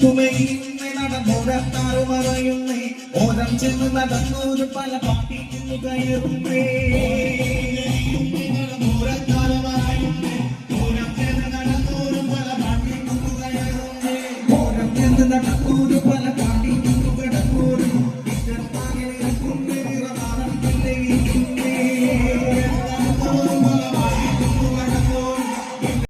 കുമയുന്നേ നടന്നോരത്താറു മറയുന്നേ ഓരം ചെന്ന് നടന്നോര് പല പാട്ടിക്കുന്നു കയറുന്നേ നടന്നോരത്താറു മറയുന്നേ ഓരം ചെന്ന് നടന്നോര് പല പാട്ടിക്കുന്നു കയറുന്നേ ഓരം ചെന്ന് നടന്നു